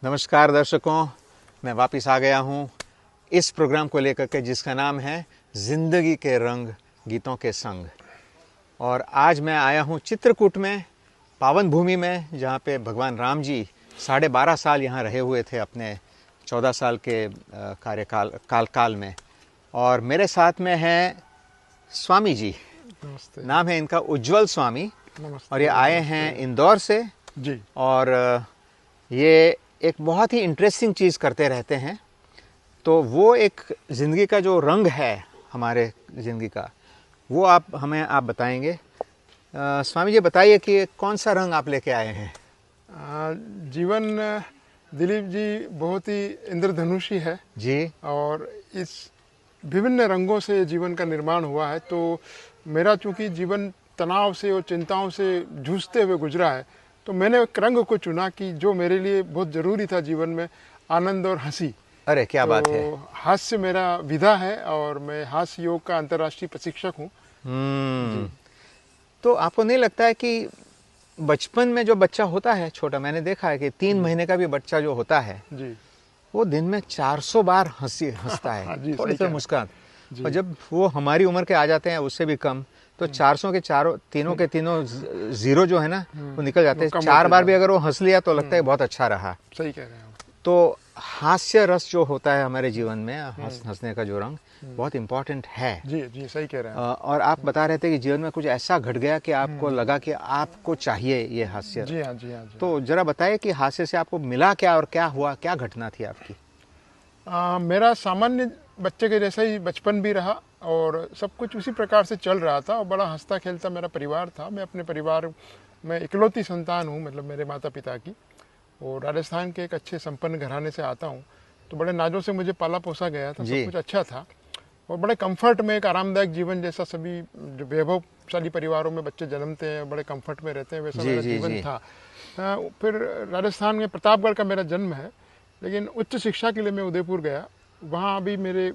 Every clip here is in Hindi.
नमस्कार दर्शकों, मैं वापस आ गया हूँ इस प्रोग्राम को लेकर के जिसका नाम है ज़िंदगी के रंग गीतों के संग। और आज मैं आया हूँ चित्रकूट में, पावन भूमि में, जहाँ पे भगवान राम जी 12.5 साल यहाँ रहे हुए थे अपने 14 साल के कार्यकाल में। और मेरे साथ में है स्वामी जी। नमस्ते। नाम है इनका उज्जवल स्वामी। नमस्ते। और ये आए हैं इंदौर से जी। और ये एक बहुत ही इंटरेस्टिंग चीज़ करते रहते हैं। तो वो एक ज़िंदगी का जो रंग है हमारे ज़िंदगी का, वो आप बताएंगे। स्वामी जी बताइए कि कौन सा रंग आप लेके आए हैं। जीवन दिलीप जी बहुत ही इंद्रधनुषी है जी। और इस विभिन्न रंगों से जीवन का निर्माण हुआ है। तो मेरा चूंकि जीवन तनाव से और चिंताओं से जूझते हुए गुजरा है, तो मैंने एक रंग को चुना कि जो मेरे लिए बहुत ज़रूरी था जीवन में, आनंद और हंसी। अरे क्या बात है। हास्य मेरा विधा है और मैं हास्य योग का अंतर्राष्ट्रीय प्रशिक्षक हूँ। तो आपको नहीं लगता है कि बचपन में जो बच्चा होता है छोटा, मैंने देखा है कि 3 महीने का भी बच्चा जो होता है जी, वो दिन में 400 बार हंसता है, थोड़ी सी मुस्कान। और जब वो हमारी उम्र के आ जाते हैं, उससे भी कम, तो 400 के तीनों के तीनों जीरो जो है ना, वो निकल जाते हैं। 4 बार भी अगर वो हंस लिया तो लगता है बहुत अच्छा रहा। सही कह रहे हैं। तो हास्य रस जो होता है हमारे जीवन में, हंसने का जो रंग, बहुत इम्पोर्टेंट है। जी जी, सही कह रहे हैं। और आप बता रहे थे कि जीवन में कुछ ऐसा घट गया कि आपको लगा कि आपको चाहिए ये हास्य। जी हाँ, जी हाँ, जी। तो जरा बताइए कि हास्य से आपको मिला क्या और क्या हुआ, क्या घटना थी आपकी। मेरा सामान्य बच्चे के जैसा ही बचपन भी रहा और सब कुछ उसी प्रकार से चल रहा था और बड़ा हंसता खेलता मेरा परिवार था। मैं अपने परिवार में इकलौती संतान हूँ, मतलब मेरे माता पिता की, और राजस्थान के एक अच्छे संपन्न घराने से आता हूँ। तो बड़े नाजों से मुझे पाला पोसा गया था, सब कुछ अच्छा था और बड़े कंफर्ट में, एक आरामदायक जीवन जैसा सभी जो वैभवशाली परिवारों में बच्चे जन्मते हैं, बड़े कंफर्ट में रहते हैं, वैसा मेरा जीवन था। फिर राजस्थान में प्रतापगढ़ का मेरा जन्म है, लेकिन उच्च शिक्षा के लिए मैं उदयपुर गया। वहाँ भी मेरे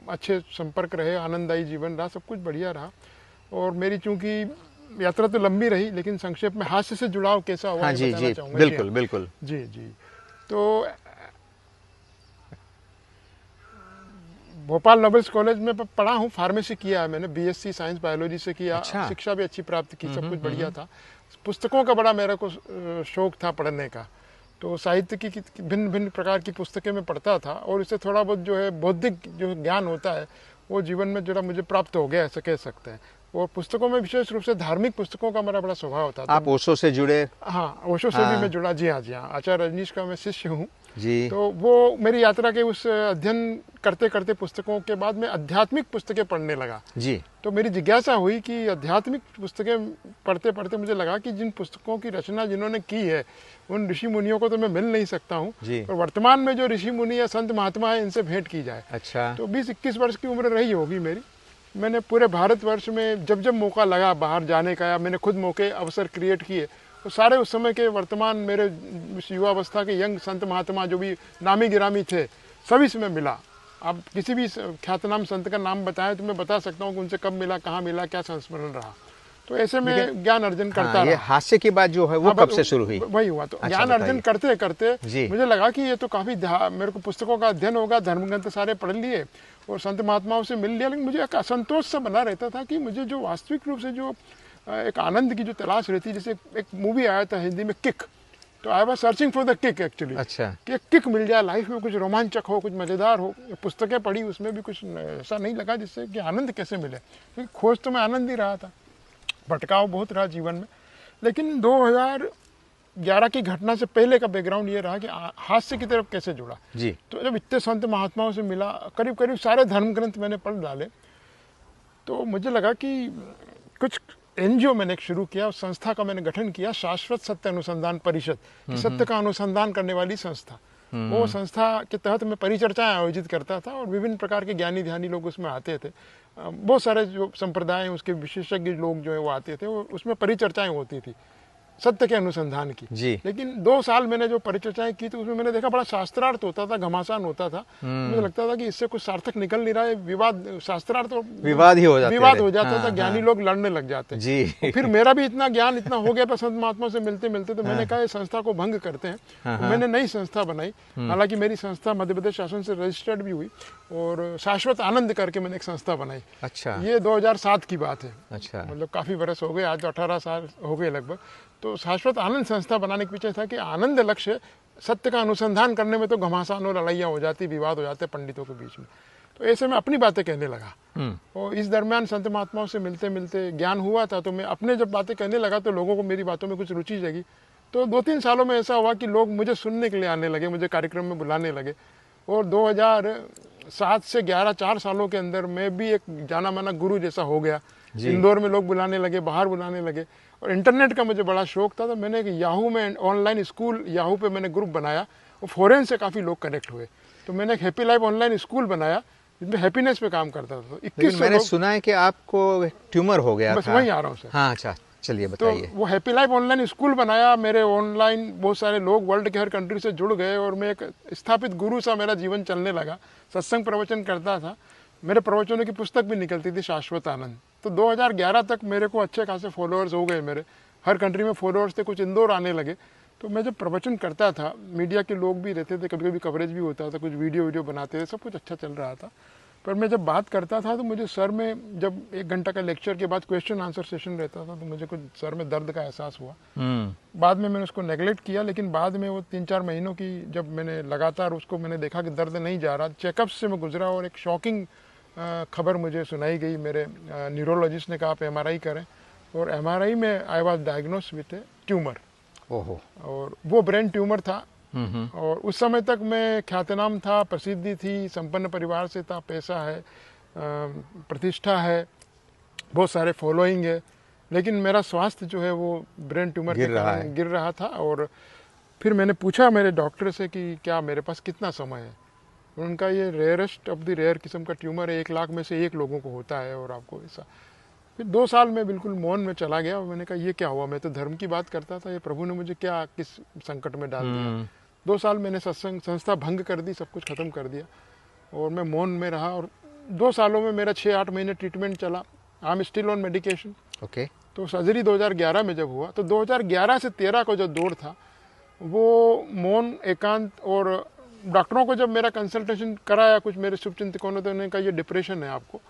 अच्छे संपर्क रहे, आनंददायी जीवन रहा, सब कुछ बढ़िया रहा। और मेरी चूंकि यात्रा तो लंबी रही, लेकिन संक्षेप में हास्य से जुड़ाव कैसा हुआ ये बताना चाहूँगा। बिल्कुल बिल्कुल। जी जी। तो भोपाल नोबल्स कॉलेज में पढ़ा हूँ, फार्मेसी किया है मैंने, बीएससी साइंस बायोलॉजी से किया। अच्छा। शिक्षा भी अच्छी प्राप्त की, सब कुछ बढ़िया था। पुस्तकों का बड़ा मेरे को शौक था पढ़ने का, तो साहित्य की भिन्न भिन्न प्रकार की पुस्तकें मैं पढ़ता था और इससे थोड़ा बहुत जो है बौद्धिक जो ज्ञान होता है वो जीवन में जरा मुझे प्राप्त हो गया, ऐसा कह सकते हैं। और पुस्तकों में विशेष रूप से धार्मिक पुस्तकों का मेरा बड़ा स्वभाव था। आप ओशो से जुड़े? हाँ, ओशो से भी मैं जुड़ा। जी हाँ, जी हाँ, आचार्य रजनीश का मैं शिष्य हूँ जी। तो वो मेरी यात्रा के उस अध्ययन करते करते पुस्तकों के बाद में आध्यात्मिक पुस्तकें पढ़ने लगा जी। तो मेरी जिज्ञासा हुई कि आध्यात्मिक पुस्तकें पढ़ते पढ़ते मुझे लगा कि जिन पुस्तकों की रचना जिन्होंने की है उन ऋषि मुनियों को तो मैं मिल नहीं सकता हूँ, और वर्तमान में जो ऋषि मुनि या संत महात्मा है इनसे भेंट की जाए। अच्छा। तो 20-21 वर्ष की उम्र रही होगी मेरी। मैंने पूरे भारतवर्ष में जब जब मौका लगा बाहर जाने का, या मैंने खुद मौके अवसर क्रिएट किए, तो सारे उस समय के वर्तमान मेरे युवावस्था के यंग संत महात्मा जो भी नामी गिरामी थे, सभी से मैं मिला। आप किसी भी ख्यातनाम संत का नाम बताएं तो मैं बता सकता हूँ कि उनसे कब मिला, कहाँ मिला, क्या संस्मरण रहा। तो ऐसे में ज्ञान अर्जन करता रहा। ये हास्य की बात जो है वो कब से शुरू हुई? वही हुआ। तो ज्ञान अर्जन करते करते मुझे लगा कि ये तो काफी, मेरे को पुस्तकों का अध्ययन होगा, धर्मग्रंथ सारे पढ़ लिए और संत महात्माओं से मिल लिया, लेकिन मुझे एक असंतोष सा बना रहता था कि मुझे जो वास्तविक रूप से जो एक आनंद की जो तलाश रहती, जैसे एक मूवी आया था हिंदी में, किक। तो I was searching for the kick actually. अच्छा। कि किक मिल जाए लाइफ में, कुछ रोमांचक हो, कुछ मजेदार हो। पुस्तकें पढ़ी, उसमें भी कुछ ऐसा नहीं लगा जिससे कि आनंद कैसे मिले, क्योंकि खोज तो मैं आनंद ही रहा था, भटकाव बहुत रहा जीवन में। लेकिन 2011 की घटना से पहले का बैकग्राउंड ये रहा कि हास्य की तरफ कैसे जुड़ा जी। तो जब इतने संत महात्माओं से मिला, करीब करीब सारे धर्म ग्रंथ मैंने पढ़ डाले, तो मुझे लगा कि कुछ एनजीओ मैंने शुरू किया, उस संस्था का मैंने गठन किया, शाश्वत सत्य अनुसंधान परिषद, सत्य का अनुसंधान करने वाली संस्था। वो संस्था के तहत मैं परिचर्चाएं आयोजित करता था और विभिन्न प्रकार के ज्ञानी ध्यानी लोग उसमें आते थे। बहुत सारे जो संप्रदाय हैं उसके विशेषज्ञ लोग जो है वो आते थे, उसमें परिचर्चाएं होती थी। सत्य के अनुसंधान की जी। लेकिन 2 साल मैंने जो परिचर्चाएं की तो उसमें मैंने देखा बड़ा शास्त्रार्थ होता था, घमासान होता था। मुझे लगता था कि इससे कुछ सार्थक निकल नहीं रहा है, विवाद, शास्त्रार्थ तो विवाद ही हो जाते विवाद थे। हो जाता था, हाँ, ज्ञानी हाँ। लोग लड़ने लग जाते जी। तो फिर मेरा भी इतना ज्ञान इतना हो गया था संत महात्मा से मिलते मिलते, तो मैंने कहा ये संस्था को भंग करते हैं। तो मैंने नई संस्था बनाई। हालांकि मेरी संस्था मध्य प्रदेश शासन से रजिस्टर्ड भी हुई और शाश्वत आनंद करके मैंने एक संस्था बनाई। अच्छा। ये 2007 की बात है। अच्छा। मतलब काफ़ी बरस हो गए, आज 18 साल हो गए लगभग। तो शाश्वत आनंद संस्था बनाने के पीछे था कि आनंद लक्ष्य सत्य का अनुसंधान करने में तो घमासान और लड़ाइयाँ हो जाती, विवाद हो जाते पंडितों के बीच में। तो ऐसे में अपनी बातें कहने लगा और इस दरमियान संत महात्माओं से मिलते मिलते ज्ञान हुआ था। तो मैं अपने जब बातें कहने लगा तो लोगों को मेरी बातों में कुछ रुचि जगी। तो 2-3 सालों में ऐसा हुआ कि लोग मुझे सुनने के लिए आने लगे, मुझे कार्यक्रम में बुलाने लगे। और 2007 से 11 4 सालों के अंदर मैं भी एक जाना माना गुरु जैसा हो गया। इंदौर में लोग बुलाने लगे, बाहर बुलाने लगे। और इंटरनेट का मुझे बड़ा शौक था, तो मैंने एक याहू में ऑनलाइन स्कूल, याहू पे मैंने ग्रुप बनाया और फॉरेन से काफ़ी लोग कनेक्ट हुए। तो मैंने एक हैप्पी लाइफ ऑनलाइन स्कूल बनाया जिसमें हैप्पीनेस पे काम करता था। 21 मैंने सुना है कि आपको ट्यूमर हो गया बस था। वहीं आ रहा हूँ सर। हाँ, अच्छा, चलिए तो बताइए। वो हैप्पी लाइफ ऑनलाइन स्कूल बनाया, मेरे ऑनलाइन बहुत सारे लोग वर्ल्ड के हर कंट्री से जुड़ गए और मैं एक स्थापित गुरु सा मेरा जीवन चलने लगा। सत्संग प्रवचन करता था, मेरे प्रवचनों की पुस्तक भी निकलती थी शाश्वत आनंद। तो 2011 तक मेरे को अच्छे खासे फॉलोअर्स हो गए, मेरे हर कंट्री में फॉलोअर्स थे, कुछ इंदौर आने लगे। तो मैं जब प्रवचन करता था, मीडिया के लोग भी रहते थे, कभी कभी कवरेज भी होता था, कुछ वीडियो बनाते थे, सब कुछ अच्छा चल रहा था। पर मैं जब बात करता था तो मुझे सर में, जब 1 घंटा का लेक्चर के बाद क्वेश्चन आंसर सेशन रहता था, तो मुझे कुछ सर में दर्द का एहसास हुआ। बाद में मैंने उसको नेगलेक्ट किया, लेकिन बाद में वो 3-4 महीनों की जब मैंने लगातार उसको मैंने देखा कि दर्द नहीं जा रहा, चेकअप से मैं गुजरा और एक शॉकिंग खबर मुझे सुनाई गई। मेरे न्यूरोलॉजिस्ट ने कहा आप MRI करें और MRI में I was diagnose with A tumour. ओहो। और वो ब्रेन ट्यूमर था। और उस समय तक मैं ख्यातनाम था, प्रसिद्धि थी, संपन्न परिवार से था, पैसा है, प्रतिष्ठा है, बहुत सारे फॉलोइंग है, लेकिन मेरा स्वास्थ्य जो है वो ब्रेन ट्यूमर के कारण गिर रहा था। और फिर मैंने पूछा मेरे डॉक्टर से कि क्या मेरे पास कितना समय है। उनका ये रेयरेस्ट ऑफ द रेयर किस्म का ट्यूमर है, 1 लाख में से 1 लोगों को होता है और आपको ऐसा। फिर 2 साल में बिल्कुल मौन में चला गया और मैंने कहा ये क्या हुआ, मैं तो धर्म की बात करता था, ये प्रभु ने मुझे क्या किस संकट में डाल दिया। 2 साल मैंने सत्संग संस्था भंग कर दी, सब कुछ खत्म कर दिया और मैं मौन में रहा। और 2 सालों में मेरा 6-8 महीने ट्रीटमेंट चला। I am still on medication. Okay. तो सर्जरी 2011 में जब हुआ, तो 2011 से 13 को जो दौर था वो मौन, एकांत। और डॉक्टरों को जब मेरा कंसल्टेशन कराया कुछ मेरे शुभचिंतकों ने, तो उन्होंने कहा ये डिप्रेशन है आपको।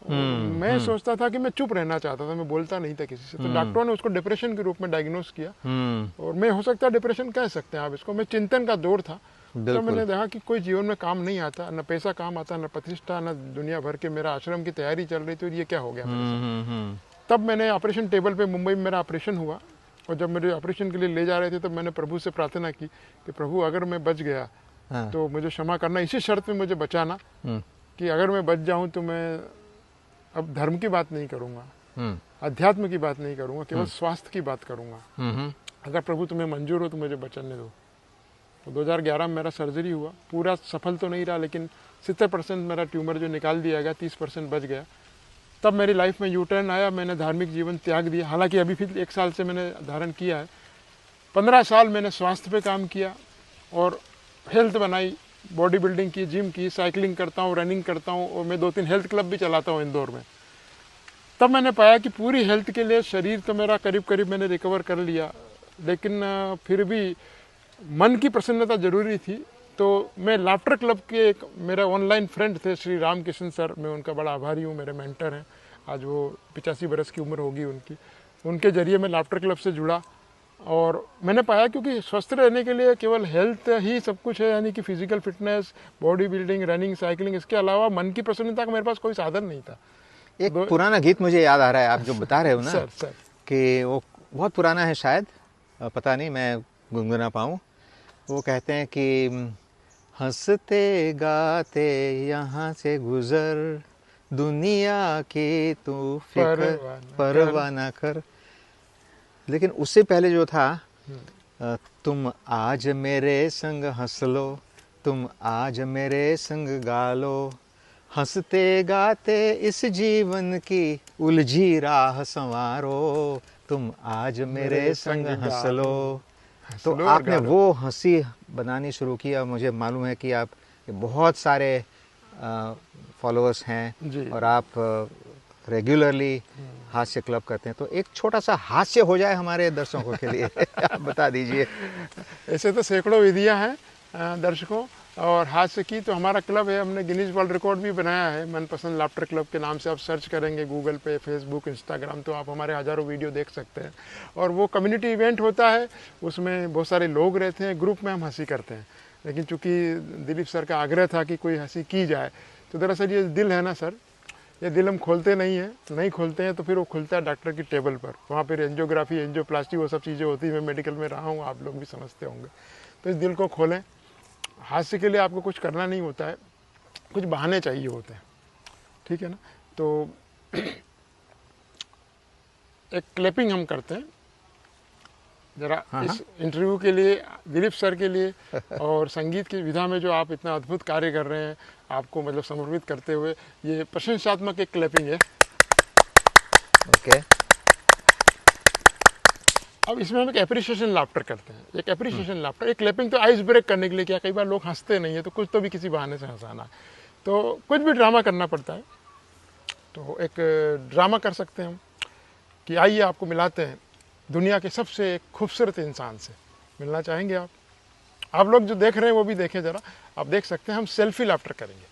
मैं सोचता था कि मैं चुप रहना चाहता था, मैं बोलता नहीं था किसी से। तो डॉक्टरों ने उसको डिप्रेशन के रूप में डायग्नोस किया। और मैं हो सकता है डिप्रेशन कह सकते हैं आप इसको। मैं चिंतन का दौर था। तो मैंने देखा कि कोई जीवन में काम नहीं आता, न पैसा काम आता, न प्रतिष्ठा, न दुनिया भर के। मेरा आश्रम की तैयारी चल रही थी, ये क्या हो गया मेरे साथ। तब मैंने ऑपरेशन टेबल पे मुंबई में मेरा ऑपरेशन हुआ और जब मेरे ऑपरेशन के लिए ले जा रहे थे, तब मैंने प्रभु से प्रार्थना की कि प्रभु अगर मैं बच गया तो मुझे क्षमा करना, इसी शर्त में मुझे बचाना कि अगर मैं बच जाऊं तो मैं अब धर्म की बात नहीं करूंगा, अध्यात्म की बात नहीं करूंगा, केवल स्वास्थ्य की बात करूंगा। अगर प्रभु तुम्हें मंजूर हो तो मुझे बचने दो। तो 2011 में मेरा सर्जरी हुआ। पूरा सफल तो नहीं रहा, लेकिन 70% मेरा ट्यूमर जो निकाल दिया गया, 30% बच गया। तब मेरी लाइफ में यूटर्न आया, मैंने धार्मिक जीवन त्याग दिया। हालांकि अभी फिर 1 साल से मैंने धारण किया है। 15 साल मैंने स्वास्थ्य पे काम किया और हेल्थ बनाई, बॉडी बिल्डिंग की, जिम की, साइकिलिंग करता हूँ, रनिंग करता हूँ और मैं 2-3 हेल्थ क्लब भी चलाता हूँ इंदौर में। तब मैंने पाया कि पूरी हेल्थ के लिए शरीर तो मेरा करीब करीब मैंने रिकवर कर लिया, लेकिन फिर भी मन की प्रसन्नता जरूरी थी। तो मैं लाफ्टर क्लब के एक मेरा ऑनलाइन फ्रेंड थे श्री रामकिशन सर, मैं उनका बड़ा आभारी हूँ, मेरे मेंटर हैं। आज वो 85 बरस की उम्र होगी उनकी। उनके जरिए मैं लाफ्टर क्लब से जुड़ा और मैंने पाया क्योंकि स्वस्थ रहने के लिए केवल हेल्थ ही सब कुछ है, यानी कि physical fitness, body building, running, cycling, इसके अलावा मन की प्रसन्नता का मेरे पास कोई साधन नहीं था। एक पुराना गीत मुझे याद आ रहा है, आप जो बता रहे हो ना सर कि वो बहुत पुराना है, शायद पता नहीं मैं गुनगुना पाऊँ। वो कहते हैं कि हंसते गाते यहाँ से गुजर, दुनिया की तू फिक्र परवाह ना कर। लेकिन उससे पहले जो था, तुम आज मेरे संग हंस लो, तुम आज मेरे संग गा लो, हंसते गाते इस जीवन की उलझी राह संवारो, तुम आज मेरे संग हंस लो। तो आपने वो हंसी बनानी शुरू की और मुझे मालूम है कि आप बहुत सारे फॉलोअर्स हैं और आप रेगुलरली हास्य क्लब करते हैं। तो एक छोटा सा हास्य हो जाए हमारे दर्शकों के लिए आप बता दीजिए। ऐसे तो सैकड़ों विधियां हैं दर्शकों, और हास्य की तो हमारा क्लब है, हमने गिनीज वर्ल्ड रिकॉर्ड भी बनाया है मनपसंद लाफ्टर क्लब के नाम से। आप सर्च करेंगे गूगल पे, फेसबुक, इंस्टाग्राम, तो आप हमारे हज़ारों वीडियो देख सकते हैं। और वो कम्युनिटी इवेंट होता है, उसमें बहुत सारे लोग रहते हैं, ग्रुप में हम हंसी करते हैं। लेकिन चूंकि दिलीप सर का आग्रह था कि कोई हंसी की जाए, तो दरअसल ये दिल है ना सर, ये दिल हम खोलते नहीं हैं, नहीं खोलते हैं तो फिर वो खुलता है डॉक्टर की टेबल पर। वहाँ पर एंजियोग्राफी, एंजियोप्लास्टी, वो सब चीज़ें होती है। मैं मेडिकल में रहा हूँ, आप लोग भी समझते होंगे। तो इस दिल को खोलें। हास्य के लिए आपको कुछ करना नहीं होता है, कुछ बहाने चाहिए होते हैं, ठीक है ना। तो एक क्लैपिंग हम करते हैं जरा इस इंटरव्यू के लिए, दिलीप सर के लिए, और संगीत की विधा में जो आप इतना अद्भुत कार्य कर रहे हैं, आपको मतलब समर्पित करते हुए ये प्रशंसात्मक एक क्लैपिंग है। ओके। अब इसमें हम एक एप्रिसिएशन लाफ्टर करते हैं। एक एप्रिसिएशन लाफ्टर, एक क्लैपिंग तो आइस ब्रेक करने के लिए किया। कई बार लोग हंसते नहीं है, तो कुछ तो भी किसी बहाने से हंसाना है, तो कुछ भी ड्रामा करना पड़ता है। तो एक ड्रामा कर सकते हैं हम कि आइए आपको मिलाते हैं दुनिया के सबसे खूबसूरत इंसान से। मिलना चाहेंगे आप लोग जो देख रहे हैं वो भी देखें ज़रा, आप देख सकते हैं। हम सेल्फी लाफ्टर करेंगे।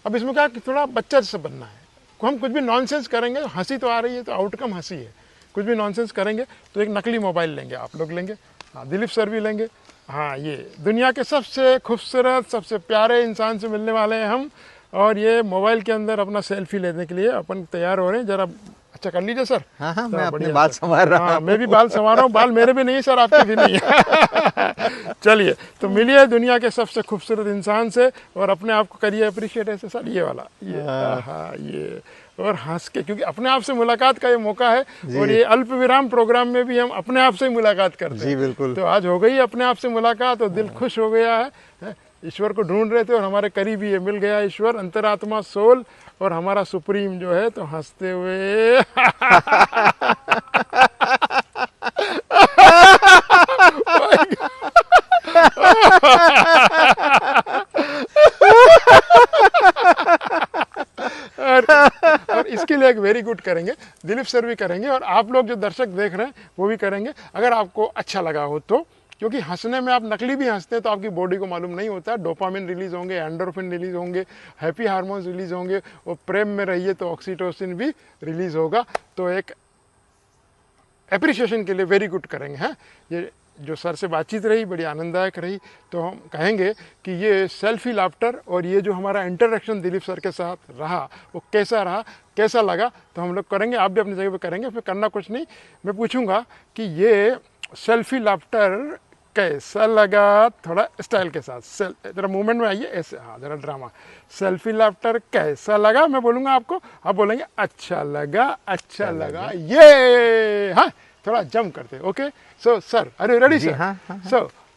अब इसमें क्या कि थोड़ा बच्चा जैसा बनना है, हम कुछ भी नॉनसेंस करेंगे, हंसी तो आ रही है तो आउटकम हंसी है। कुछ भी नॉनसेंस करेंगे तो एक नकली मोबाइल लेंगे, आप लोग लेंगे, हाँ दिलीप सर भी लेंगे। हाँ, ये दुनिया के सबसे खूबसूरत, सबसे प्यारे इंसान से मिलने वाले हैं हम, और ये मोबाइल के अंदर अपना सेल्फी लेने के लिए अपन तैयार हो रहे हैं। जरा अच्छा कर लीजिए सर। हाँ, मैं अपने बाल संवार रहा हूँ। हाँ, मैं भी बाल संवार रहा हूँ। बाल मेरे भी नहीं है सर, आपके भी नहीं है। चलिए, तो मिलिए दुनिया के सबसे खूबसूरत इंसान से और अपने आप को करिए अप्रिशिएट ऐसे सर, ये वाला, ये हाँ, ये, और हंस के, क्योंकि अपने आप से मुलाकात का ये मौका है। और ये अल्प विराम प्रोग्राम में भी हम अपने आप से ही मुलाकात करते हैं। जी बिल्कुल। तो आज हो गई अपने आप से मुलाकात और दिल खुश हो गया है। ईश्वर को ढूंढ रहे थे और हमारे करीब ही मिल गया ईश्वर, अंतरात्मा, सोल, और हमारा सुप्रीम जो है। तो हंसते हुए और इसके लिए एक वेरी गुड करेंगे, दिलीप सर भी करेंगे और आप लोग जो दर्शक देख रहे हैं वो भी करेंगे। अगर आपको अच्छा लगा हो तो, क्योंकि हंसने में आप नकली भी हंसते हैं तो आपकी बॉडी को मालूम नहीं होता। डोपामिन रिलीज होंगे, एंडोर्फिन रिलीज होंगे, हैप्पी हार्मोन्स रिलीज होंगे, और प्रेम में रहिए तो ऑक्सीटोसिन भी रिलीज होगा। तो एक एप्रिसिएशन के लिए वेरी गुड करेंगे। हैं, ये जो सर से बातचीत रही बड़ी आनंददायक रही। तो हम कहेंगे कि ये सेल्फी लाफ्टर और ये जो हमारा इंटरेक्शन दिलीप सर के साथ रहा वो कैसा रहा, कैसा लगा, तो हम लोग करेंगे। आप भी अपनी जगह पे करेंगे। फिर करना कुछ नहीं, मैं पूछूंगा कि ये सेल्फी लाफ्टर कैसा लगा, थोड़ा स्टाइल के साथ। जरा मूवमेंट में आइए ऐसे, हाँ जरा ड्रामा। सेल्फी लाफ्टर कैसा लगा, मैं बोलूँगा आपको, आप बोलेंगे अच्छा लगा, अच्छा लगा, ये। हाँ, थोड़ा जंप करते। ओके, सो सर, अरे रेडी सर? हाँ।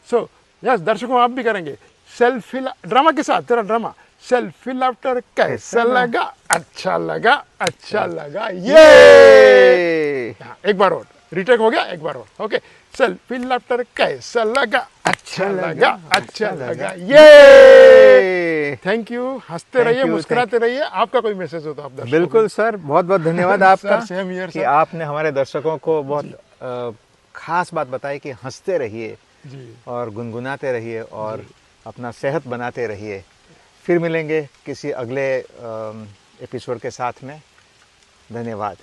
सो यस, दर्शकों आप भी करेंगे सेल्फी ड्रामा के साथ। तेरा ड्रामा, सेल्फी लाफ्टर कैसा लगा, अच्छा लगा, अच्छा लगा, ये। एक बार और, रिटेक हो गया, एक बार और। ओके, सेल्फी लाफ्टर कैसा लगा, अच्छा लगा, अच्छा लगा, ये। Thank you. हंसते रहिए, मुस्कुराते रहिए। आपका कोई मैसेज हो तो आप दर्शकों। बिल्कुल सर, बहुत बहुत धन्यवाद आपका सर, कि आपने हमारे दर्शकों को बहुत खास बात बताई कि हंसते रहिए और गुनगुनाते रहिए और अपना सेहत बनाते रहिए। फिर मिलेंगे किसी अगले एपिसोड के साथ में। धन्यवाद।